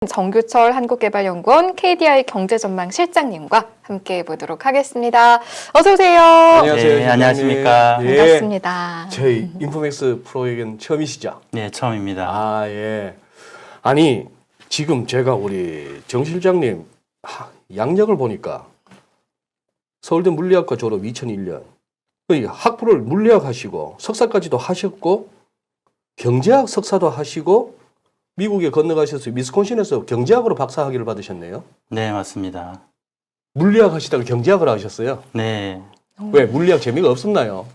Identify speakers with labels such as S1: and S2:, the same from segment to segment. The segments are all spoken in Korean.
S1: 정규철 한국개발연구원 KDI 경제전망 실장님과 함께 해보도록 하겠습니다. 어서 오세요.
S2: 안녕하세요.
S3: 네, 안녕하십니까.
S2: 예.
S1: 반갑습니다.
S2: 저희 인포맥스 프로에겐 처음이시죠?
S3: 네, 처음입니다.
S2: 아, 예. 아니, 지금 제가 우리 정 실장님 양력을 보니까 서울대 물리학과 졸업 2001년. 학부를 물리학 하시고 석사까지도 하셨고 경제학 석사도 하시고 미국에 건너가셔서 미스콘신에서 경제학으로 박사학위를 받으셨네요.
S3: 네, 맞습니다.
S2: 물리학 하시다가 경제학을 하셨어요.
S3: 네.
S2: 왜 물리학 재미가 없었나요?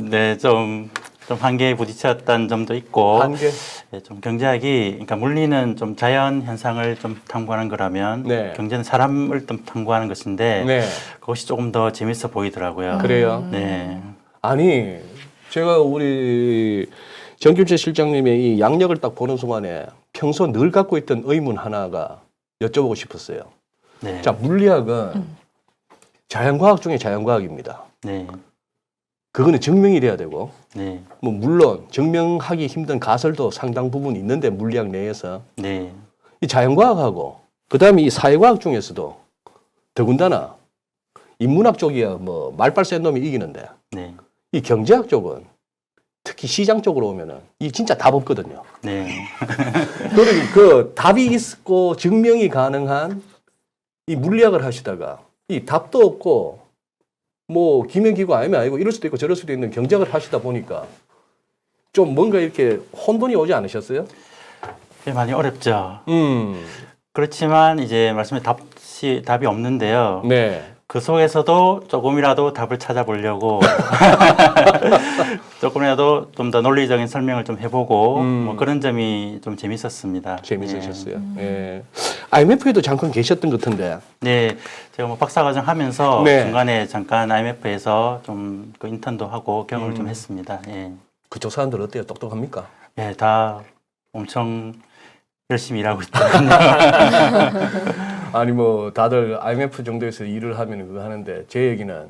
S3: 네, 좀 한계에 부딪혔던 점도 있고,
S2: 한계.
S3: 네, 좀 경제학이, 그러니까 물리는 좀 자연 현상을 좀 탐구하는 거라면,
S2: 네.
S3: 경제는 사람을 좀 탐구하는 것인데,
S2: 네.
S3: 그것이 조금 더 재밌어 보이더라고요.
S2: 그래요?
S3: 네.
S2: 아니, 제가 우리 정규철 실장님의 이 양력을 딱 보는 순간에 평소 늘 갖고 있던 의문 하나가 여쭤보고 싶었어요.
S3: 네.
S2: 자, 물리학은 자연과학 중에 자연과학입니다.
S3: 네.
S2: 그거는 증명이 돼야 되고,
S3: 네.
S2: 뭐 물론 증명하기 힘든 가설도 상당 부분 있는데 물리학 내에서
S3: 네.
S2: 이 자연과학하고 그다음에 이 사회과학 중에서도 더군다나 인문학 쪽이야 뭐 말빨 센 놈이 이기는데
S3: 네.
S2: 이 경제학 쪽은 특히 시장 쪽으로 오면은 이 진짜 답 없거든요.
S3: 네.
S2: 그러니 그 답이 있고 증명이 가능한 이 물리학을 하시다가 이 답도 없고 뭐 기면기고 아니고 이럴 수도 있고 저럴 수도 있는 경제학을 하시다 보니까 좀 뭔가 이렇게 혼돈이 오지 않으셨어요?
S3: 네, 많이 어렵죠. 그렇지만 이제 말씀에 답이 없는데요.
S2: 네.
S3: 그 속에서도 조금이라도 답을 찾아보려고 조금이라도 좀 더 논리적인 설명을 좀 해보고 뭐 그런 점이 좀 재밌었습니다.
S2: 재밌으셨어요. 예. IMF에도 잠깐 계셨던 것 같은데.
S3: 네, 제가 뭐 박사과정 하면서
S2: 네.
S3: 중간에 잠깐 IMF에서 좀 그 인턴도 하고 경험을 좀 했습니다. 예,
S2: 그쪽 사람들 어때요? 똑똑합니까?
S3: 예, 다 엄청 열심히 일하고 있거든요.
S2: 아니 뭐 다들 IMF 정도에서 일을 하면 그거 하는데 제 얘기는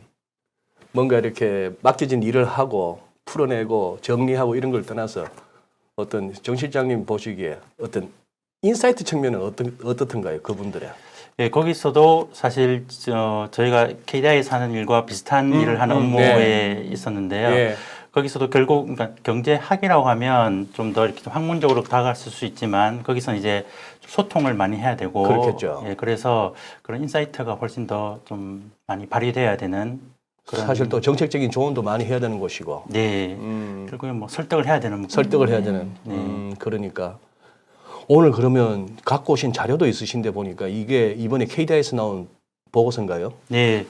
S2: 뭔가 이렇게 맡겨진 일을 하고 풀어내고 정리하고 이런 걸 떠나서 어떤 정 실장님 보시기에 어떤 인사이트 측면은 어떻던가요? 그분들의.
S3: 예, 거기서도 사실 저희가 KDI에서 하는 일과 비슷한 일을 하는 업무에
S2: 네.
S3: 있었는데요.
S2: 예.
S3: 거기서도 결국 그러니까 경제학이라고 하면 좀 더 이렇게 좀 학문적으로 다가갔을 수 있지만 거기서는 이제 소통을 많이 해야 되고
S2: 그렇겠죠.
S3: 예, 그래서 그런 인사이트가 훨씬 더 좀 많이 발휘돼야 되는 그런
S2: 사실 또 정책적인 조언도 많이 해야 되는 곳이고
S3: 네. 결국에 뭐 설득을 해야 되는
S2: 설득을 해야 되는 그러니까 오늘 그러면 갖고 오신 자료도 있으신데 보니까 이게 이번에 KDI에서 나온 보고서인가요?
S3: 네.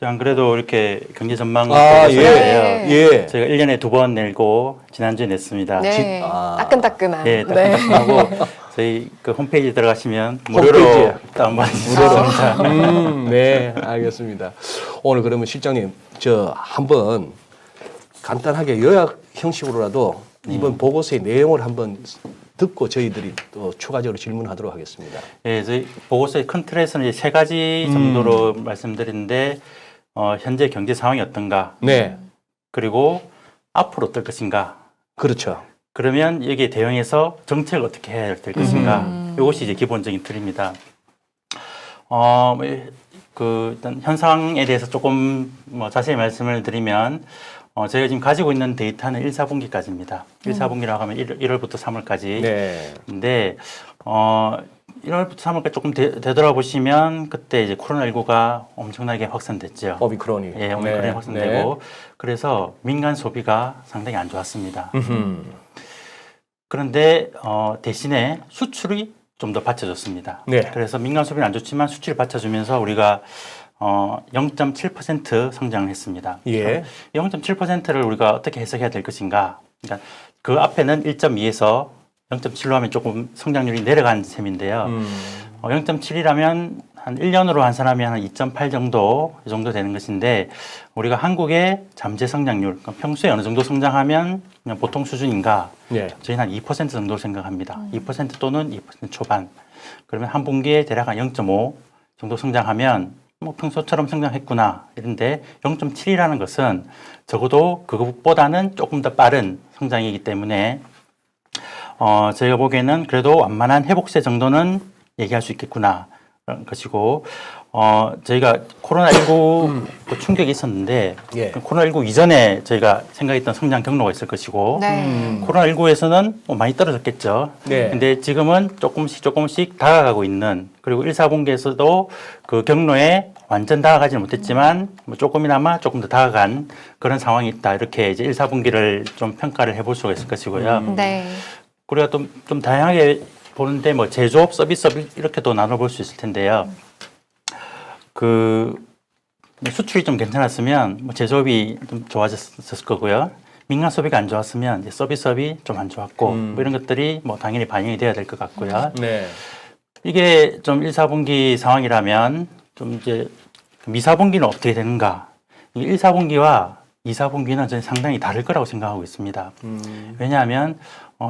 S3: 안 그래도 이렇게 경제 전망
S2: 아,
S3: 보고서인데요.
S2: 예.
S3: 저희가 1년에 2번 내고 지난주에 냈습니다.
S1: 네,
S2: 아.
S1: 따끈따끈한.
S3: 네,
S1: 네.
S3: 따끈따끈하고 저희 그 홈페이지 들어가시면 무료로
S2: 홈페이지에.
S3: 다운받을 수 있습니다.
S2: 네, 알겠습니다. 오늘 그러면 실장님, 저 한번 간단하게 요약 형식으로라도 이번 보고서의 내용을 한번 듣고 저희들이 또 추가적으로 질문하도록 하겠습니다.
S3: 네, 저희 보고서의 큰 틀에서는 이제 세 가지 정도로 말씀드리는데 현재 경제 상황이 어떤가,
S2: 네,
S3: 그리고 앞으로 어떨 것인가,
S2: 그렇죠.
S3: 그러면 여기에 대응해서 정책을 어떻게 해야 될 것인가, 이것이 이제 기본적인 틀입니다. 일단 현상에 대해서 조금 뭐 자세히 말씀을 드리면 저희가 지금 가지고 있는 데이터는 1, 4분기까지입니다. 1, 4분기라고 하면 1월부터 3월까지.
S2: 네,
S3: 근데 1월부터 3월까지 조금 되돌아보시면 그때 이제 코로나19가 엄청나게 확산됐죠.
S2: 오미크론이.
S3: 예, 오미크론이 확산되고 그래서 민간 소비가 상당히 안 좋았습니다. 그런데 대신에 수출이 좀 더 받쳐줬습니다.
S2: 네.
S3: 그래서 민간 소비는 안 좋지만 수출이 받쳐주면서 우리가 0.7% 성장을 했습니다.
S2: 예.
S3: 0.7%를 우리가 어떻게 해석해야 될 것인가? 그러니까 그 앞에는 1.2에서 0.7로 하면 조금 성장률이 내려간 셈인데요. 0.7이라면 한 1년으로 환산하면 한 2.8 정도, 이 정도 되는 것인데 우리가 한국의 잠재 성장률, 그러니까 평소에 어느 정도 성장하면 그냥 보통 수준인가?
S2: 네.
S3: 저희는 한 2% 정도 생각합니다. 2% 또는 2% 초반. 그러면 한 분기에 대략 한 0.5 정도 성장하면 뭐 평소처럼 성장했구나 이런데 0.7이라는 것은 적어도 그것보다는 조금 더 빠른 성장이기 때문에 저희가 보기에는 그래도 완만한 회복세 정도는 얘기할 수 있겠구나 그런 것이고, 저희가 코로나19 그 충격이 있었는데
S2: 예.
S3: 코로나19 이전에 저희가 생각했던 성장 경로가 있을 것이고,
S1: 네.
S3: 코로나19에서는 많이 떨어졌겠죠.
S2: 네.
S3: 근데 지금은 조금씩 다가가고 있는, 그리고 1, 4분기에서도 그 경로에 완전 다가가지는 못했지만 뭐 조금이나마 조금 더 다가간 그런 상황이 있다. 이렇게 이제 1, 4분기를 좀 평가를 해볼 수가 있을 것이고요.
S1: 네.
S3: 우리가 좀 다양하게 보는데 뭐 제조업, 서비스업 이렇게도 나눠볼 수 있을 텐데요. 그 수출이 좀 괜찮았으면 뭐 제조업이 좀 좋아졌을 거고요. 민간 소비가 안 좋았으면 이제 서비스업이 좀 안 좋았고 뭐 이런 것들이 뭐 당연히 반영이 돼야 될 것 같고요.
S2: 네.
S3: 이게 좀 1, 4분기 상황이라면 좀 이제 미4분기는 어떻게 되는가? 1, 4분기와 2, 4분기는 저는 상당히 다를 거라고 생각하고 있습니다. 왜냐하면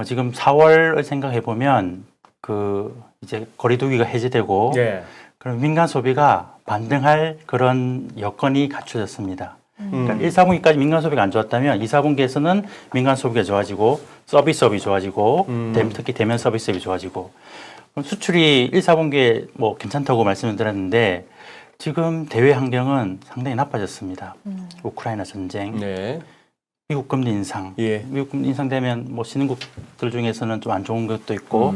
S3: 지금 4월을 생각해 보면 그 이제 거리두기가 해제되고
S2: 네.
S3: 그럼 민간 소비가 반등할 그런 여건이 갖춰졌습니다. 그러니까 1, 4분기까지 민간 소비가 안 좋았다면 2, 4분기에서는 민간 소비가 좋아지고 서비스업이 좋아지고 특히 대면 서비스업이 좋아지고, 그럼 수출이 1, 4분기에 뭐 괜찮다고 말씀을 드렸는데 지금 대외 환경은 상당히 나빠졌습니다. 우크라이나 전쟁,
S2: 네.
S3: 미국 금리 인상,
S2: 예.
S3: 미국 금리 인상되면 뭐 신흥국들 중에서는 좀 안 좋은 것도 있고,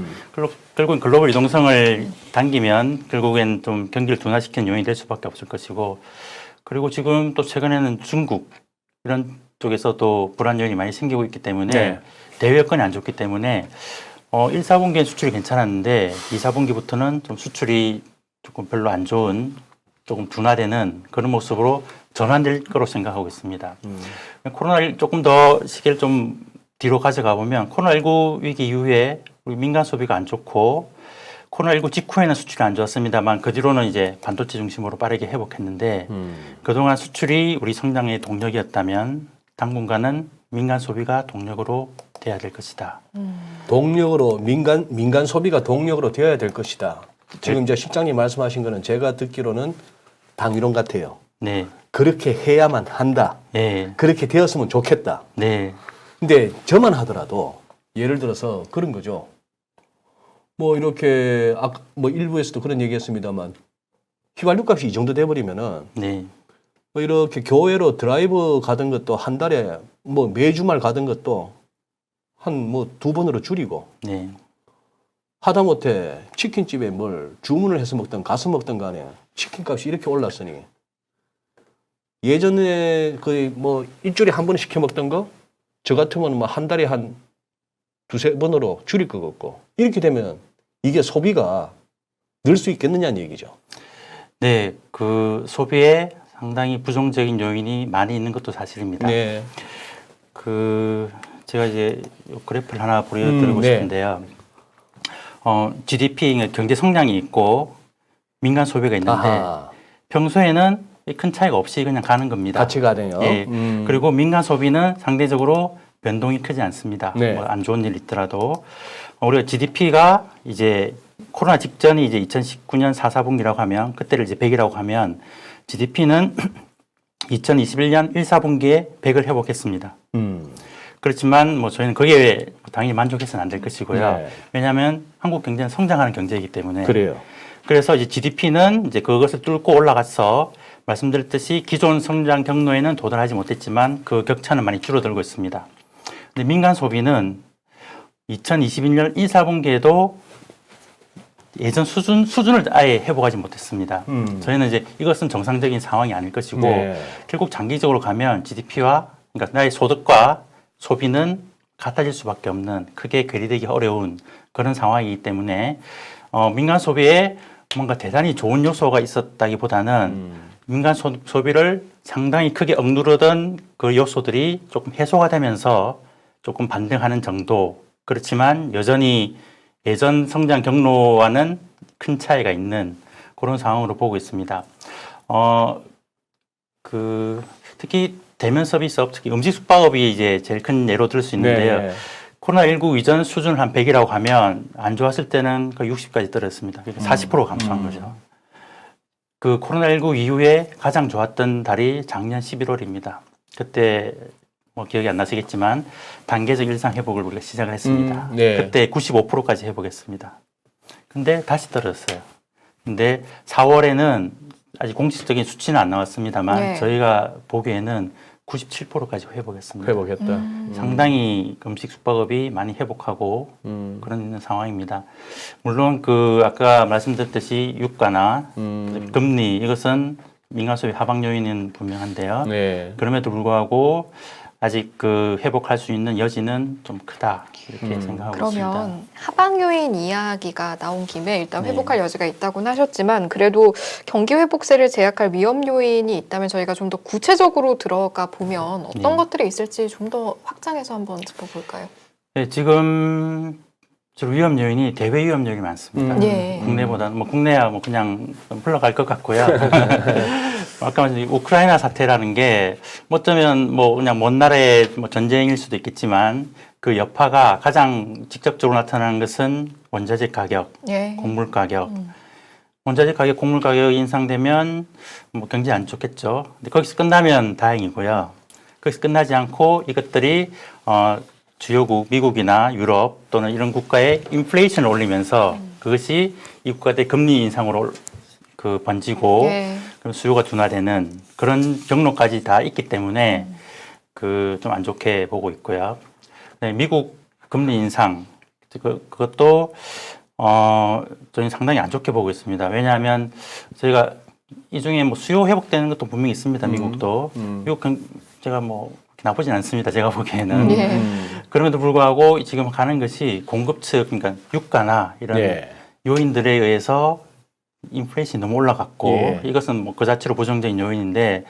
S3: 결국은 글로벌 유동성을 당기면 결국엔 좀 경기를 둔화시키는 요인이 될 수밖에 없을 것이고, 그리고 지금 또 최근에는 중국 이런 쪽에서도 불안 요인이 많이 생기고 있기 때문에
S2: 네.
S3: 대외 여건이 안 좋기 때문에 1, 4분기엔 수출이 괜찮았는데 2, 4분기부터는 좀 수출이 조금 별로 안 좋은, 조금 둔화되는 그런 모습으로 전환될 거로 생각하고 있습니다. 코로나 조금 더 시기를 좀 뒤로 가져가 보면 코로나19 위기 이후에 우리 민간 소비가 안 좋고 코로나19 직후에는 수출이 안 좋았습니다만 그 뒤로는 이제 반도체 중심으로 빠르게 회복했는데 그동안 수출이 우리 성장의 동력이었다면 당분간은 민간 소비가 동력으로 돼야 될 것이다.
S2: 동력으로 민간 소비가 동력으로 되어야 될 것이다. 지금 이제 실장님 말씀하신 거는 제가 듣기로는 당위론 같아요.
S3: 네,
S2: 그렇게 해야만 한다.
S3: 네,
S2: 그렇게 되었으면 좋겠다.
S3: 네,
S2: 근데 저만 하더라도 예를 들어서 그런 거죠. 뭐 이렇게 아까 뭐 일부에서도 그런 얘기했습니다만 휘발유 값이 이 정도 돼버리면은
S3: 네,
S2: 뭐 이렇게 교회로 드라이브 가던 것도 한 달에 뭐 매주말 가던 것도 한 뭐 2번으로 줄이고
S3: 네,
S2: 하다못해 치킨집에 뭘 주문을 해서 먹던 가서 먹던 간에 치킨값이 이렇게 올랐으니 예전에 거의 뭐 일주일에 한 번 시켜 먹던 거 저 같으면 뭐 한 달에 한 2-3번으로 줄일 것 같고, 이렇게 되면 이게 소비가 늘 수 있겠느냐는 얘기죠.
S3: 네, 그 소비에 상당히 부정적인 요인이 많이 있는 것도 사실입니다.
S2: 네.
S3: 그 제가 이제 그래프를 하나 보여드리고
S2: 네.
S3: 싶은데요. GDP 경제 성장이 있고 민간 소비가 있는데
S2: 아하.
S3: 평소에는 큰 차이가 없이 그냥 가는 겁니다.
S2: 같이 가네요.
S3: 예. 그리고 민간 소비는 상대적으로 변동이 크지 않습니다.
S2: 네.
S3: 뭐 안 좋은 일 있더라도 우리가 GDP가 이제 코로나 직전이 이제 2019년 4, 4분기라고 하면 그때를 이제 100이라고 하면 GDP는 2021년 1, 4분기에 100을 회복했습니다. 그렇지만 뭐 저희는 거기에 당연히 만족해서는 안 될 것이고요.
S2: 네.
S3: 왜냐하면 한국 경제는 성장하는 경제이기 때문에.
S2: 그래요.
S3: 그래서 이제 GDP는 이제 그것을 뚫고 올라가서 말씀드렸듯이 기존 성장 경로에는 도달하지 못했지만 그 격차는 많이 줄어들고 있습니다. 근데 민간 소비는 2021년 1, 4분기에도 예전 수준을 아예 회복하지 못했습니다. 저희는 이제 이것은 정상적인 상황이 아닐 것이고
S2: 네.
S3: 결국 장기적으로 가면 GDP와 그러니까 나의 소득과 소비는 같아질 수밖에 없는, 크게 괴리되기 어려운 그런 상황이기 때문에 민간 소비에 뭔가 대단히 좋은 요소가 있었다기보다는 민간 소비를 상당히 크게 억누르던 그 요소들이 조금 해소가 되면서 조금 반등하는 정도. 그렇지만 여전히 예전 성장 경로와는 큰 차이가 있는 그런 상황으로 보고 있습니다. 특히 대면 서비스업, 특히 음식 숙박업이 이제 제일 큰 예로 들 수 있는데요.
S2: 네.
S3: 코로나19 이전 수준을 한 100이라고 하면 안 좋았을 때는 거의 60까지 떨어졌습니다. 그러니까 40% 감소한 거죠. 그 코로나19 이후에 가장 좋았던 달이 작년 11월입니다. 그때 뭐 기억이 안 나시겠지만 단계적 일상 회복을 우리가 시작을 했습니다.
S2: 네.
S3: 그때 95%까지 회복했습니다. 근데 다시 떨어졌어요. 근데 4월에는 아직 공식적인 수치는 안 나왔습니다만
S1: 네.
S3: 저희가 보기에는 97%까지 회복했습니다.
S2: 회복했다.
S3: 상당히 음식 숙박업이 많이 회복하고 그런 상황입니다. 물론 아까 말씀드렸듯이 유가나 금리 이것은 민간 소비 하방 요인은 분명한데요.
S2: 네.
S3: 그럼에도 불구하고 아직 회복할 수 있는 여지는 좀 크다 이렇게 생각하고 있습니다.
S1: 그러면 하방 요인 이야기가 나온 김에 일단
S3: 네.
S1: 회복할 여지가 있다고는 하셨지만 그래도 경기 회복세를 제약할 위험 요인이 있다면 저희가 좀 더 구체적으로 들어가 보면 어떤
S3: 네.
S1: 것들이 있을지 좀 더 확장해서 한번 짚어볼까요?
S3: 네, 지금 주로 위험 요인이 대외 위험 요인이 많습니다.
S1: 예.
S3: 국내보다는 뭐 국내야 뭐 그냥 좀 흘러갈 것 같고요. 아까 말씀 우크라이나 사태라는 게 어쩌면 뭐 그냥 먼 나라의 뭐 전쟁일 수도 있겠지만 그 여파가 가장 직접적으로 나타나는 것은 원자재 가격,
S1: 예.
S3: 곡물 가격. 원자재 가격, 곡물 가격이 인상되면 뭐 경제 안 좋겠죠. 근데 거기서 끝나면 다행이고요. 거기서 끝나지 않고 이것들이 주요국 미국이나 유럽 또는 이런 국가의 인플레이션을 올리면서 그것이 이 국가의 금리 인상으로 번지고
S1: 예.
S3: 그럼 수요가 둔화되는 그런 경로까지 다 있기 때문에 좀 안 좋게 보고 있고요. 미국 금리 인상 그것도 저희는 상당히 안 좋게 보고 있습니다. 왜냐하면 저희가 이 중에 뭐 수요 회복되는 것도 분명히 있습니다. 미국도 미국은 제가 뭐 나쁘진 않습니다. 제가 보기에는.
S1: 예.
S3: 그럼에도 불구하고 지금 가는 것이 공급 측 그러니까 유가나 이런
S2: 네.
S3: 요인들에 의해서 인플레이션이 너무 올라갔고
S2: 예.
S3: 이것은 뭐 그 자체로 부정적인 요인인데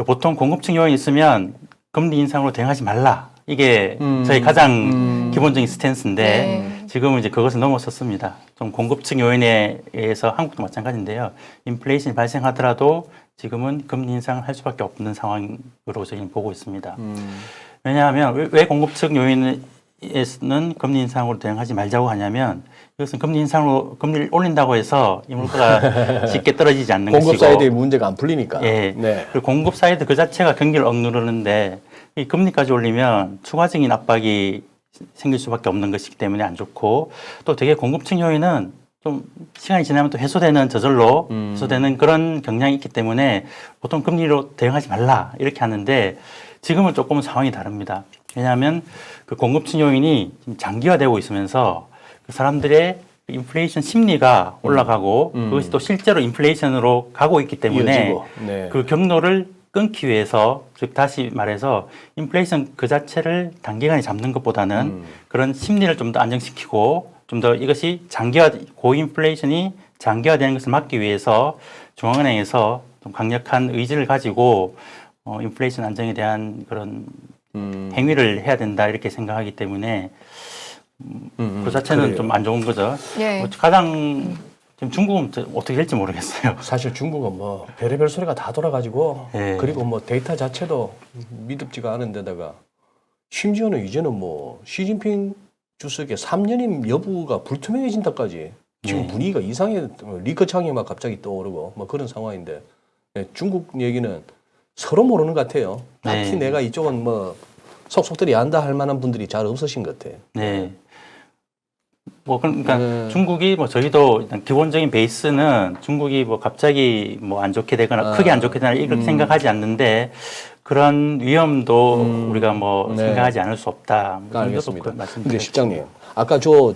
S3: 보통 공급층 요인이 있으면 금리 인상으로 대응하지 말라. 이게 저희 가장 기본적인 스탠스인데
S1: 네.
S3: 지금은 이제 그것을 넘어섰습니다. 좀 공급층 요인에 의해서 한국도 마찬가지인데요. 인플레이션이 발생하더라도 지금은 금리 인상을 할 수밖에 없는 상황으로 저희는 보고 있습니다. 왜냐하면 왜 공급층 요인에서는 금리 인상으로 대응하지 말자고 하냐면 이것은 금리 인상으로 금리를 올린다고 해서 이 물가가 쉽게 떨어지지 않는
S2: 공급
S3: 것이고
S2: 사이드의 문제가 안 풀리니까.
S3: 예.
S2: 네.
S3: 그리고 공급 사이드 그 자체가 경기를 억누르는데 이 금리까지 올리면 추가적인 압박이 생길 수밖에 없는 것이기 때문에 안 좋고 또 되게 공급층 요인은 좀 시간이 지나면 또 해소되는 저절로 해소되는 그런 경향이 있기 때문에 보통 금리로 대응하지 말라 이렇게 하는데 지금은 조금은 상황이 다릅니다. 왜냐하면 그 공급층 요인이 지금 장기화되고 있으면서 그 사람들의 인플레이션 심리가 올라가고 그것이 또 실제로 인플레이션으로 가고 있기 때문에
S2: 이어지고. 네.
S3: 그 경로를 끊기 위해서 즉 다시 말해서 인플레이션 그 자체를 단기간에 잡는 것보다는 그런 심리를 좀 더 안정시키고 좀 더 이것이 고인플레이션이 장기화되는 것을 막기 위해서 중앙은행에서 좀 강력한 의지를 가지고 인플레이션 안정에 대한 그런 행위를 해야 된다 이렇게 생각하기 때문에 그 자체는
S2: 그래요.
S3: 좀 안 좋은 거죠.
S1: 예.
S3: 가장 지금 중국은 어떻게 될지 모르겠어요.
S2: 사실 중국은 뭐 별의별 소리가 다 돌아가지고
S3: 예.
S2: 그리고 뭐 데이터 자체도 믿음지가 않은 데다가 심지어는 이제는 뭐 시진핑 주석의 3년임 여부가 불투명해진다까지 지금
S3: 네.
S2: 분위기가 이상해. 리커창이 막 갑자기 떠오르고 뭐 그런 상황인데 네, 중국 얘기는 서로 모르는 것 같아요. 딱히
S3: 네.
S2: 내가 이쪽은 뭐 속속들이 안다 할 만한 분들이 잘 없으신 것 같아요.
S3: 네. 뭐 그러니까 중국이 뭐 저희도 일단 기본적인 베이스는 중국이 뭐 갑자기 뭐 안 좋게 되거나 크게 안 좋게 되거나 이렇게 생각하지 않는데 그런 위험도 우리가 뭐
S2: 네.
S3: 생각하지 않을 수 없다.
S2: 알겠습니다. 근데
S3: 말씀드렸죠.
S2: 실장님, 아까 저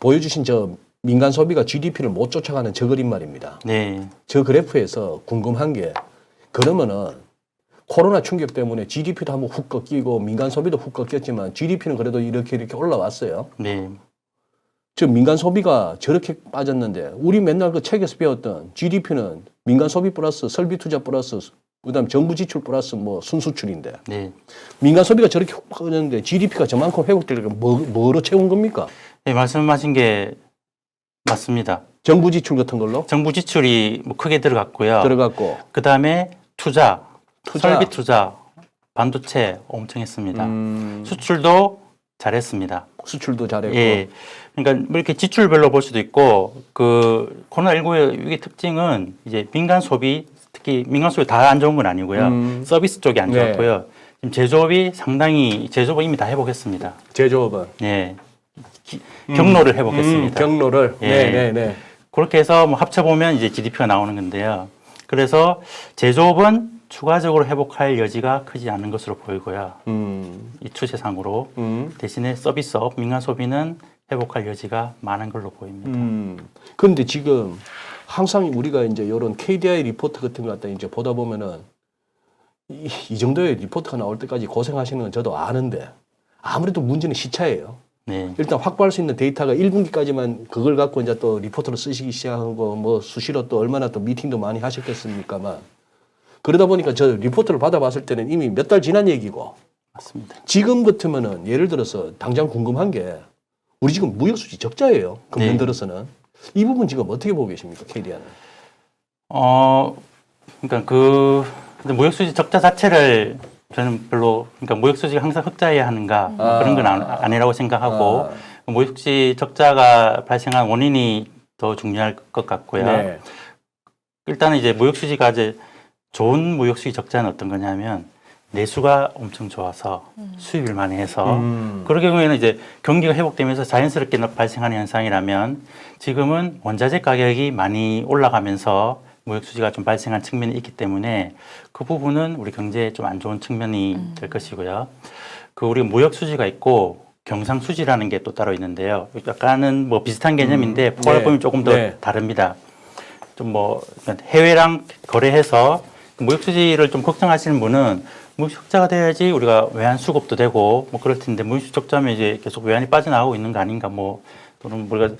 S2: 보여주신 저 민간 소비가 GDP를 못 쫓아가는 저 그림 말입니다.
S3: 네.
S2: 저 그래프에서 궁금한 게 그러면은 코로나 충격 때문에 GDP도 한번 훅 꺾이고 민간 소비도 훅 꺾였지만 GDP는 그래도 이렇게 올라왔어요.
S3: 네.
S2: 저 민간 소비가 저렇게 빠졌는데 우리 맨날 그 책에서 배웠던 GDP는 민간 소비 플러스 설비 투자 플러스 그다음 정부 지출 플러스 뭐 순수출인데
S3: 네.
S2: 민간 소비가 저렇게 훅 빠졌는데 GDP가 저만큼 회복되려면 뭐로 채운 겁니까?
S3: 네, 말씀하신 게 맞습니다.
S2: 정부 지출 같은 걸로
S3: 정부 지출이 뭐 크게 들어갔고요.
S2: 들어갔고
S3: 그 다음에 투자,
S2: 투자.
S3: 설비 투자, 반도체 엄청 했습니다. 수출도 잘했습니다.
S2: 수출도 잘했고
S3: 예. 그러니까 뭐 이렇게 지출별로 볼 수도 있고 그 코로나19의 이게 특징은 이제 민간 소비 특히 민간 소비 다 안 좋은 건 아니고요. 서비스 쪽이 안
S2: 네.
S3: 좋았고요. 지금 제조업이 상당히 제조업 이미 다 회복했습니다.
S2: 제조업은
S3: 예. 경로를 회복했습니다.
S2: 경로를
S3: 예.
S2: 네네네.
S3: 그렇게 해서 뭐 합쳐보면 이제 GDP가 나오는 건데요. 그래서 제조업은 추가적으로 회복할 여지가 크지 않은 것으로 보이고요. 이 추세상으로 대신에 서비스업, 민간 소비는 회복할 여지가 많은 걸로 보입니다.
S2: 그런데 지금 항상 우리가 이제 이런 KDI 리포트 같은 거 갖다 이제 보다 보면은 이 정도의 리포트가 나올 때까지 고생하시는 건 저도 아는데 아무래도 문제는 시차예요.
S3: 네.
S2: 일단 확보할 수 있는 데이터가 1분기까지만 그걸 갖고 이제 또 리포트를 쓰시기 시작하고 뭐 수시로 또 얼마나 또 미팅도 많이 하셨겠습니까만 그러다 보니까 저 리포트를 받아봤을 때는 이미 몇 달 지난 얘기고
S3: 맞습니다.
S2: 지금 같으면은 예를 들어서 당장 궁금한 게 우리 지금 무역수지 적자예요. 금년
S3: 네.
S2: 들어서는 이 부분 지금 어떻게 보고 계십니까, KDI는?
S3: 그러니까 근데 무역수지 적자 자체를 저는 별로, 그러니까 무역수지가 항상 흑자여야 하는가 그런 건 아니라고 생각하고 무역수지 적자가 발생한 원인이 더 중요할 것 같고요.
S2: 네.
S3: 일단은 이제 무역수지가 이제 좋은 무역수지 적자는 어떤 거냐면 내수가 엄청 좋아서 수입을 많이 해서 그럴 경우에는 이제 경기가 회복되면서 자연스럽게 발생하는 현상이라면 지금은 원자재 가격이 많이 올라가면서 무역수지가 좀 발생한 측면이 있기 때문에 그 부분은 우리 경제에 좀 안 좋은 측면이 될 것이고요. 그 우리 무역수지가 있고 경상수지라는 게 또 따로 있는데요. 약간은 뭐 비슷한 개념인데 포괄 보면 조금 더 다릅니다. 좀 뭐 해외랑 거래해서 무역수지를 좀 걱정하시는 분은 무역수지 적자가 돼야지 우리가 외환 수급도 되고 뭐 그럴 텐데 무역수지 적자면 이제 계속 외환이 빠져나가고 있는 거 아닌가 뭐 또는 우리가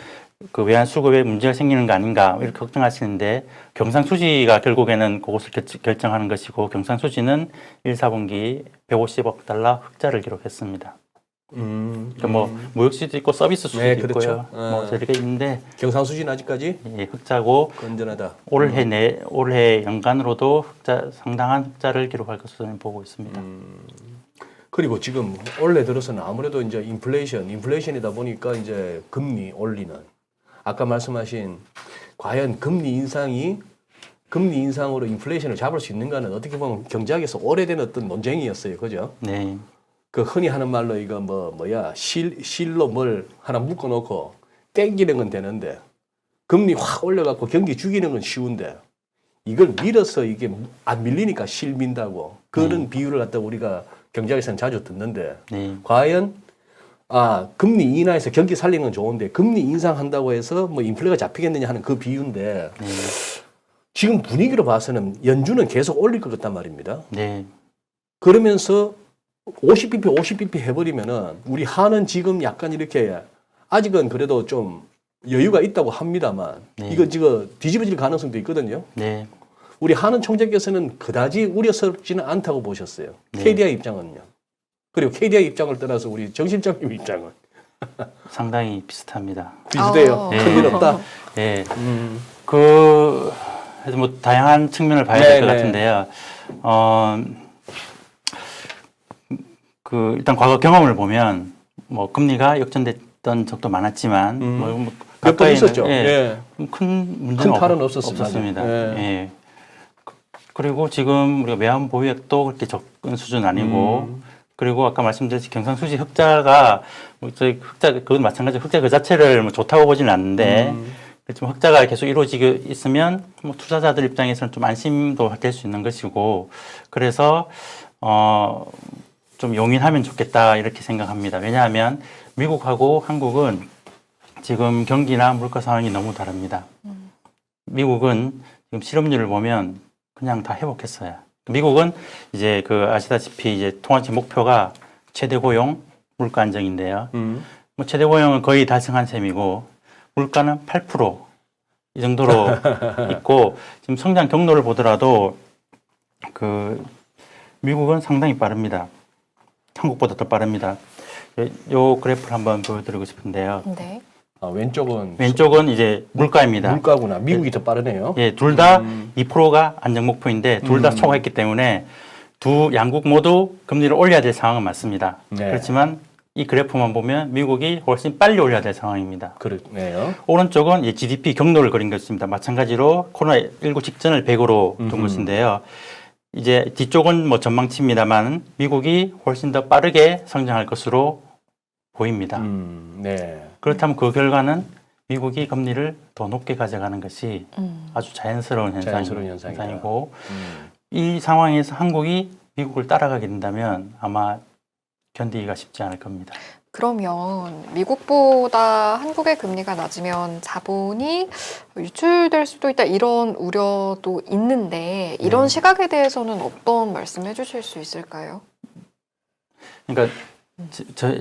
S3: 그 외환 수급에 문제가 생기는 거 아닌가 이렇게 걱정하시는데 경상수지가 결국에는 그것을 결정하는 것이고 경상수지는 1, 4분기 150억 달러 흑자를 기록했습니다. 그러니까 뭐 무역수지도 있고 서비스 수지도
S2: 네, 그렇죠.
S3: 있고요. 뭐 저렇게 있는데
S2: 경상수지는 아직까지
S3: 예, 흑자고
S2: 건전하다.
S3: 올해 연간으로도 상당한 흑자를 기록할 것으로 저는 보고 있습니다.
S2: 그리고 지금 올해 들어서는 아무래도 이제 인플레이션이다 보니까 이제 금리 올리는 아까 말씀하신 과연 금리 인상으로 인플레이션을 잡을 수 있는가는 어떻게 보면 경제학에서 오래된 어떤 논쟁이었어요. 그죠?
S3: 네.
S2: 그 흔히 하는 말로 이거 실로 뭘 하나 묶어 놓고 땡기는 건 되는데 금리 확 올려갖고 경기 죽이는 건 쉬운데 이걸 밀어서 이게 안 밀리니까 실 민다고 그런 비유를 갖다 우리가 경제학에서는 자주 듣는데 과연 금리 인하해서 경기 살리는 건 좋은데 금리 인상한다고 해서 뭐 인플레가 잡히겠느냐 하는 그 비유인데 지금 분위기로 봐서는 연준은 계속 올릴 것 같단 말입니다.
S3: 네.
S2: 그러면서 50bp 해버리면은 우리 한은 지금 약간 이렇게 아직은 그래도 좀 여유가 있다고 합니다만 이거 지금 뒤집어질 가능성도 있거든요.
S3: 네.
S2: 우리 한은 총재께서는 그다지 우려스럽지는 않다고 보셨어요. KDI 입장은요. 그리고 KDI 입장을 떠나서 우리 정 실장님 입장은
S3: 상당히 비슷합니다.
S2: 비슷해요. 큰일 없다.
S3: 네. 그래서 뭐 다양한 측면을 봐야 될 것 같은데요. 일단 과거 경험을 보면 뭐 금리가 역전됐던 적도 많았지만
S2: 몇 번 있었죠.
S3: 큰 문제는
S2: 큰 탈은 없었습니다.
S3: 예. 그리고 지금 우리가 외환 보유액도 그렇게 적은 수준 아니고 그리고 아까 말씀드렸듯이 경상수지 흑자가 그건 마찬가지로 흑자 그 자체를 뭐 좋다고 보지는 않는데 그렇지만 흑자가 계속 이루어지고 있으면 뭐 투자자들 입장에서는 좀 안심도 될 수 있는 것이고 그래서 좀 용인하면 좋겠다 이렇게 생각합니다. 왜냐하면 미국하고 한국은 지금 경기나 물가 상황이 너무 다릅니다. 미국은 지금 실업률을 보면 그냥 다 회복했어요. 미국은 이제 아시다시피 이제 통화지 목표가 최대 고용, 물가 안정인데요. 뭐 최대 고용은 거의 달성한 셈이고 물가는 8% 이 정도로 있고 지금 성장 경로를 보더라도 미국은 상당히 빠릅니다. 한국보다 더 빠릅니다. 요 그래프를 한번 보여드리고 싶은데요.
S1: 네.
S3: 왼쪽은 이제 물가입니다.
S2: 물가구나. 미국이 더 빠르네요.
S3: 예, 둘 다 2%가 안정 목표인데 둘 다 초과했기 때문에 두 양국 모두 금리를 올려야 될 상황은 맞습니다. 그렇지만 이 그래프만 보면 미국이 훨씬 빨리 올려야 될 상황입니다.
S2: 그렇네요.
S3: 오른쪽은 GDP 경로를 그린 것입니다. 마찬가지로 코로나19 직전을 100으로 둔 것인데요. 이제 뒤쪽은 뭐 전망치입니다만 미국이 훨씬 더 빠르게 성장할 것으로 보입니다.
S2: 네.
S3: 그렇다면 그 결과는 미국이 금리를 더 높게 가져가는 것이 아주 자연스러운
S2: 자연스러운 현상이다.
S3: 현상이고 이 상황에서 한국이 미국을 따라가게 된다면 아마 견디기가 쉽지 않을 겁니다.
S1: 그러면 미국보다 한국의 금리가 낮으면 자본이 유출될 수도 있다 이런 우려도 있는데 이런 시각에 대해서는 어떤 말씀해 주실 수 있을까요?
S3: 그러니까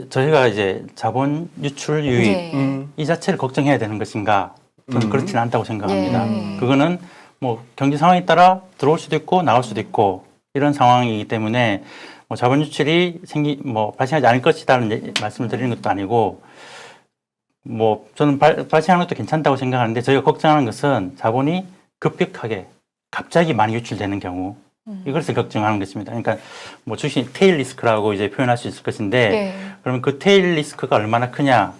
S3: 저희가 이제 자본 유출 유입
S1: 네.
S3: 이 자체를 걱정해야 되는 것인가? 저는 그렇지는 않다고 생각합니다.
S1: 예.
S3: 그거는 뭐 경제 상황에 따라 들어올 수도 있고 나올 수도 있고 이런 상황이기 때문에 뭐 자본 유출이 발생하지 않을 것이다는 말씀을 드리는 것도 아니고 뭐 저는 발생하는 것도 괜찮다고 생각하는데 저희가 걱정하는 것은 자본이 급격하게 갑자기 많이 유출되는 경우 이것을 걱정하는 것입니다. 그러니까 뭐 주식 테일 리스크라고 이제 표현할 수 있을 것인데
S1: 네.
S3: 그러면 그 테일 리스크가 얼마나 크냐?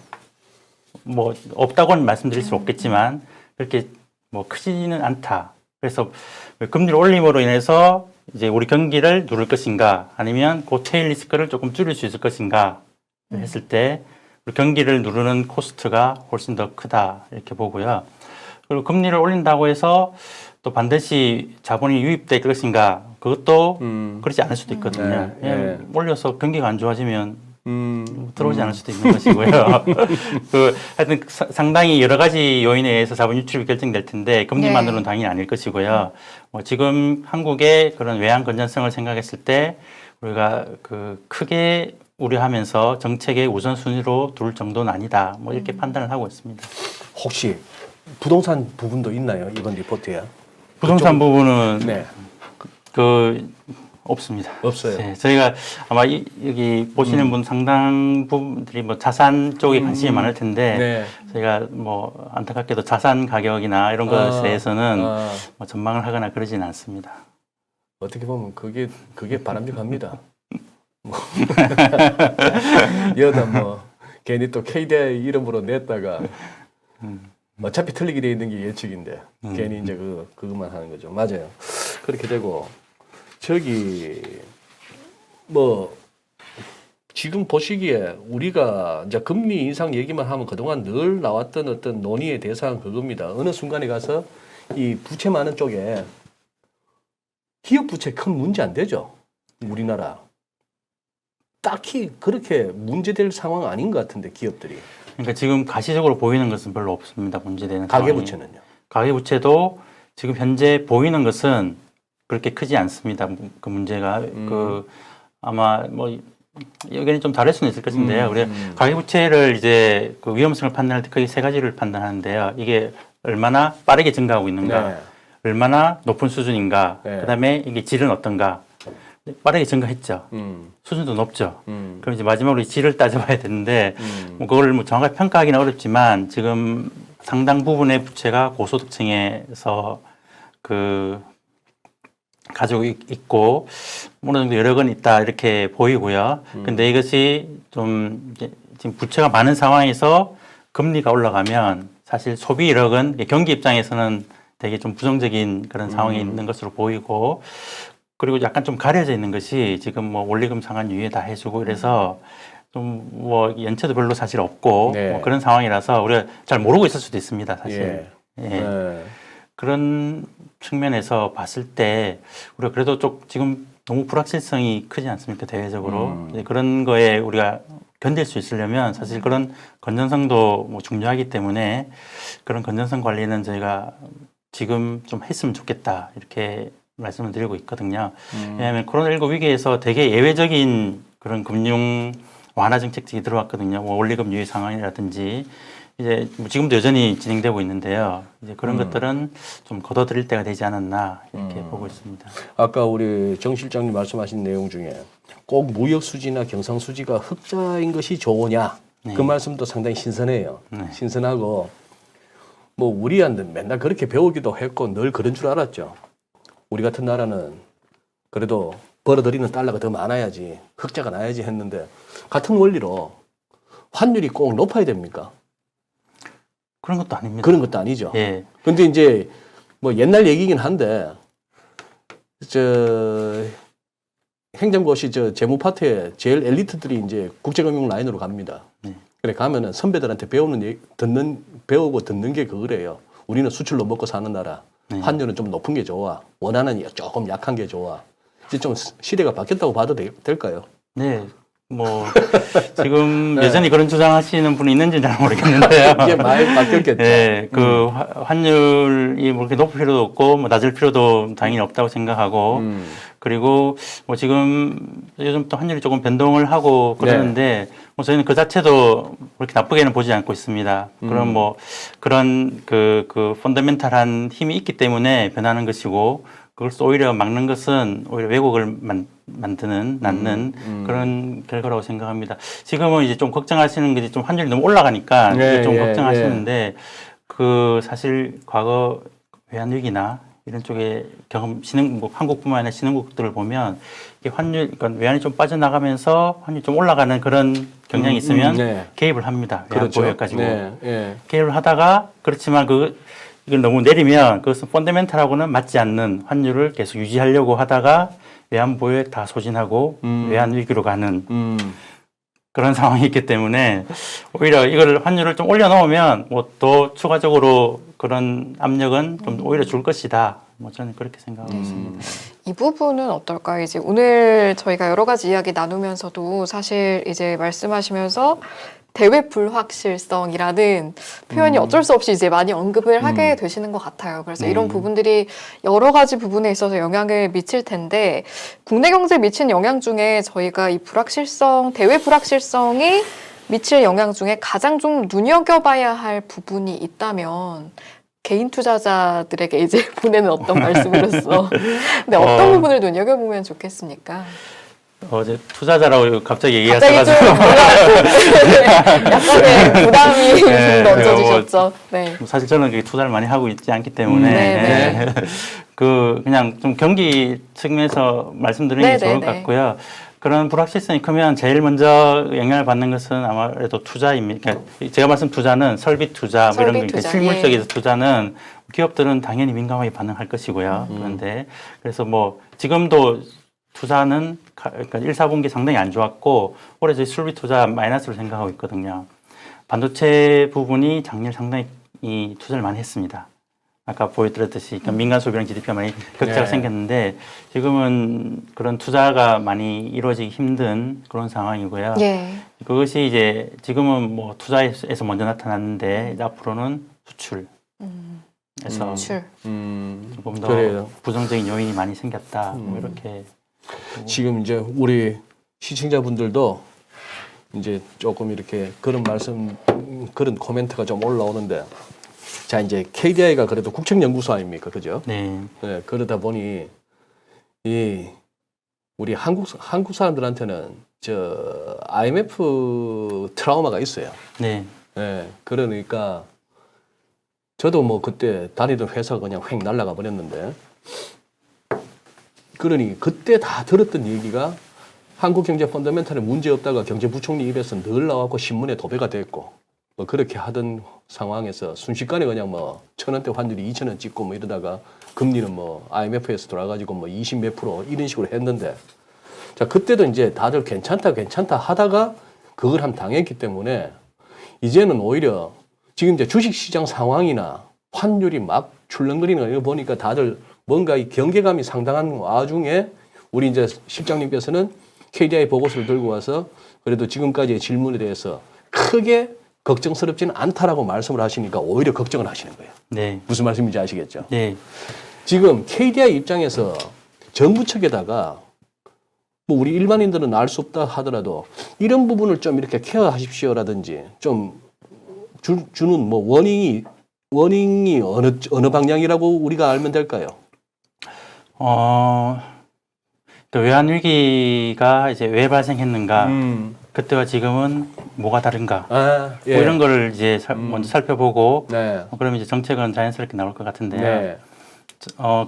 S3: 뭐 없다고는 말씀드릴 수 없겠지만 그렇게 뭐 크지는 않다. 그래서 금리를 올림으로 인해서 이제 우리 경기를 누를 것인가 아니면 그 테일 리스크를 조금 줄일 수 있을 것인가 했을 때 우리 경기를 누르는 코스트가 훨씬 더 크다 이렇게 보고요. 그리고 금리를 올린다고 해서 또 반드시 자본이 유입될 것인가 그것도 그렇지 않을 수도 있거든요.
S2: 네, 네.
S3: 올려서 경기가 안 좋아지면 들어오지 않을 수도 있는 것이고요. 하여튼 상당히 여러 가지 요인에 의해서 자본 유출이 결정될 텐데 금리만으로는 당연히 아닐 것이고요. 뭐 지금 한국의 그런 외환 건전성을 생각했을 때 우리가 크게 우려하면서 정책의 우선순위로 둘 정도는 아니다. 뭐 이렇게 판단을 하고 있습니다.
S2: 혹시 부동산 부분도 있나요? 이번 리포트에?
S3: 부동산 부분은
S2: 네.
S3: 없습니다.
S2: 없어요.
S3: 네, 저희가 아마 여기 보시는 분 상당 부분들이 뭐 자산 쪽에 관심이 많을 텐데
S2: 네.
S3: 저희가 뭐 안타깝게도 자산 가격이나 이런 것에 대해서는 뭐 전망을 하거나 그러지는 않습니다.
S2: 어떻게 보면 그게 바람직합니다. 여다 뭐 괜히 또 KDI 이름으로 냈다가 어차피 틀리게 돼 있는 게 예측인데 괜히 이제 그것만 하는 거죠. 맞아요. 그렇게 되고 저기 뭐 지금 보시기에 우리가 이제 금리 인상 얘기만 하면 그동안 늘 나왔던 어떤 논의의 대상은 그겁니다. 어느 순간에 가서 이 부채 많은 쪽에 기업 부채 큰 문제 안 되죠. 우리나라. 딱히 그렇게 문제될 상황 아닌 것 같은데 기업들이.
S3: 그러니까 지금 가시적으로 보이는 것은 별로 없습니다. 문제되는 상황이.
S2: 가계부채는요?
S3: 가계부채도 지금 현재 보이는 것은 그렇게 크지 않습니다. 그 문제가 아마 뭐 의견이 좀 다를 수는 있을 것인데요. 우리 가계부채를 이제 그 위험성을 판단할 때 크게 세 가지를 판단하는데요. 이게 얼마나 빠르게 증가하고 있는가,
S2: 네.
S3: 얼마나 높은 수준인가,
S2: 네.
S3: 그다음에 이게 질은 어떤가. 빠르게 증가했죠. 수준도 높죠. 그럼 이제 마지막으로 이 질을 따져봐야 되는데 뭐 그걸 뭐 정확하게 평가하기는 어렵지만 지금 상당 부분의 부채가 고소득층에서 가지고 있고 어느 정도 여러 건 있다 이렇게 보이고요. 근데 이것이 좀 이제 지금 부채가 많은 상황에서 금리가 올라가면 사실 소비 이력은 경기 입장에서는 되게 좀 부정적인 그런 상황이 있는 것으로 보이고 그리고 약간 좀 가려져 있는 것이 지금 뭐 원리금 상환 유예 다 해주고 이래서 좀 뭐 연체도 별로 사실 없고
S2: 네.
S3: 뭐 그런 상황이라서 우리가 잘 모르고 있을 수도 있습니다 사실.
S2: 예.
S3: 예.
S2: 네.
S3: 그런 측면에서 봤을 때 우리가 그래도 좀 지금 너무 불확실성이 크지 않습니까 대외적으로 이제 그런 거에 우리가 견딜 수 있으려면 사실 그런 건전성도 뭐 중요하기 때문에 그런 건전성 관리는 저희가 지금 좀 했으면 좋겠다 이렇게 말씀을 드리고 있거든요. 왜냐하면 코로나19 위기에서 되게 예외적인 그런 금융 완화 정책들이 들어왔거든요. 뭐 원리금 유예 상황이라든지 이제 뭐 지금도 여전히 진행되고 있는데요. 이제 그런 것들은 좀 걷어들일 때가 되지 않았나 이렇게 보고 있습니다.
S2: 아까 우리 정 실장님 말씀하신 내용 중에 꼭 무역 수지나 경상 수지가 흑자인 것이 좋으냐 그 말씀도 상당히 신선해요.
S3: 네.
S2: 신선하고 뭐 우리한테 맨날 그렇게 배우기도 했고 늘 그런 줄 알았죠. 우리 같은 나라는 그래도 벌어들이는 달러가 더 많아야지 흑자가 나야지 했는데 같은 원리로 환율이 꼭 높아야 됩니까?
S3: 그런 것도 아닙니다.
S2: 그런 것도 아니죠.
S3: 예.
S2: 근데 이제 뭐 옛날 얘기긴 한데 저 행정고시 저 재무 파트에 제일 엘리트들이 이제 국제금융 라인으로 갑니다. 그래 가면은 선배들한테 배우고 듣는 게 그거래요. 우리는 수출로 먹고 사는 나라. 환율은 좀 높은 게 좋아. 원화는 조금 약한 게 좋아. 이제 좀 시대가 바뀌었다고 봐도 될까요?
S3: 네. 뭐 지금 여전히 그런 주장하시는 분이 있는지는 잘 모르겠는데요.
S2: 이제 많이 바뀌었겠죠.
S3: 네, 그 환율이 뭐 그렇게 높을 필요도 없고 뭐 낮을 필요도 당연히 없다고 생각하고 그리고 뭐 지금 요즘 또 환율이 조금 변동을 하고 그러는데 뭐 저희는 그 자체도 그렇게 나쁘게는 보지 않고 있습니다. 그런 뭐 그런 그 펀더멘탈한 힘이 있기 때문에 변하는 것이고 그걸 오히려 막는 것은 오히려 왜곡을 낳는 그런 결과라고 생각합니다. 지금은 이제 좀 걱정하시는 게 좀 환율이 너무 올라가니까 좀 걱정하시는데 그 사실 과거 외환위기나 이런 쪽에 뭐 한국뿐만 아니라 신흥국들을 보면 이게 그러니까 외환이 좀 빠져나가면서 환율이 좀 올라가는 그런 경향이 있으면 개입을 합니다. 외환 보유 가지고 개입을 하다가 그렇지만 이걸 너무 내리면 그것은 펀더멘탈하고는 맞지 않는 환율을 계속 유지하려고 하다가 외환 보유에 다 소진하고 외환 위기로 가는 그런 상황이 있기 때문에 오히려 이걸 환율을 좀 올려놓으면 뭐 더 추가적으로 그런 압력은 좀 오히려 줄 것이다. 뭐 저는 그렇게 생각하고 있습니다.
S1: 이 부분은 어떨까요? 이제 오늘 저희가 여러 가지 이야기 나누면서도 사실 이제 말씀하시면서 대외 불확실성이라는 표현이 어쩔 수 없이 이제 많이 언급을 하게 되시는 것 같아요. 그래서 이런 부분들이 여러 가지 부분에 있어서 영향을 미칠 텐데 국내 경제에 미친 영향 중에 저희가 이 대외 불확실성이 미칠 영향 중에 가장 좀 눈여겨봐야 할 부분이 있다면 개인 투자자들에게 이제 보내는 어떤 말씀으로서 근데 어떤 부분을 눈여겨보면 좋겠습니까?
S3: 어제 투자자라고 갑자기
S1: 갑자기 좀 약간의 부담이 얹어지셨죠. 네.
S3: 사실 저는 투자를 많이 하고 있지 않기 때문에 그냥 좀 경기 측면에서 말씀드리는 게 좋을 것 같고요. 그런 불확실성이 크면 제일 먼저 영향을 받는 것은 아무래도 투자입니다. 그러니까 제가 말씀 투자는 설비 투자, 뭐 이런 거 실물적인 투자는 기업들은 당연히 민감하게 반응할 것이고요. 그런데 그래서 뭐 지금도 투자는 그러니까 1, 4분기 상당히 안 좋았고 올해 저희 설비 투자 마이너스로 생각하고 있거든요. 반도체 부분이 작년 상당히 투자를 많이 했습니다. 아까 보여드렸듯이 그러니까 민간 소비랑 GDP가 많이 격차가 생겼는데 지금은 그런 투자가 많이 이루어지기 힘든 그런 상황이고요. 그것이 이제 지금은 뭐 투자에서 먼저 나타났는데 이제 앞으로는 수출에서 조금 더 부정적인 요인이 많이 생겼다. 뭐 이렇게
S2: 지금 이제 우리 시청자분들도 이제 조금 이렇게 그런 코멘트가 좀 올라오는데 자, 이제 KDI가 그래도 국책연구소 아닙니까? 그죠?
S3: 네.
S2: 그러다 보니, 우리 한국 사람들한테는 IMF 트라우마가 있어요.
S3: 네.
S2: 그러니까, 저도 뭐 그때 다니던 회사가 그냥 휙 날아가 버렸는데, 그러니 그때 다 들었던 얘기가 한국 경제 펀더멘탈에 문제 없다가 경제부총리 입에서 늘 나왔고 신문에 도배가 됐고, 뭐 그렇게 하던 상황에서 순식간에 그냥 뭐 1,000원대 환율이 2,000원 찍고 뭐 이러다가 금리는 뭐 IMF에서 돌아가지고 뭐 20 몇 프로 이런 식으로 했는데 자, 그때도 이제 다들 괜찮다 하다가 그걸 한번 당했기 때문에 이제는 오히려 지금 이제 주식시장 상황이나 환율이 막 출렁거리는 거 보니까 다들 뭔가 이 경계감이 상당한 와중에 우리 이제 실장님께서는 KDI 보고서를 들고 와서 그래도 지금까지의 질문에 대해서 크게 걱정스럽지는 않다라고 말씀을 하시니까 오히려 걱정을 하시는 거예요.
S3: 네.
S2: 무슨 말씀인지 아시겠죠?
S3: 네.
S2: 지금 KDI 입장에서 정부 측에다가 뭐 우리 일반인들은 알 수 없다 하더라도 이런 부분을 좀 이렇게 케어하십시오라든지 좀 주는 뭐 워닝이 어느 방향이라고 우리가 알면 될까요?
S3: 그 외환 위기가 이제 왜 발생했는가? 그때와 지금은 뭐가 다른가? 뭐 이런 거를 이제 먼저 살펴보고 그러면 이제 정책은 자연스럽게 나올 것 같은데요.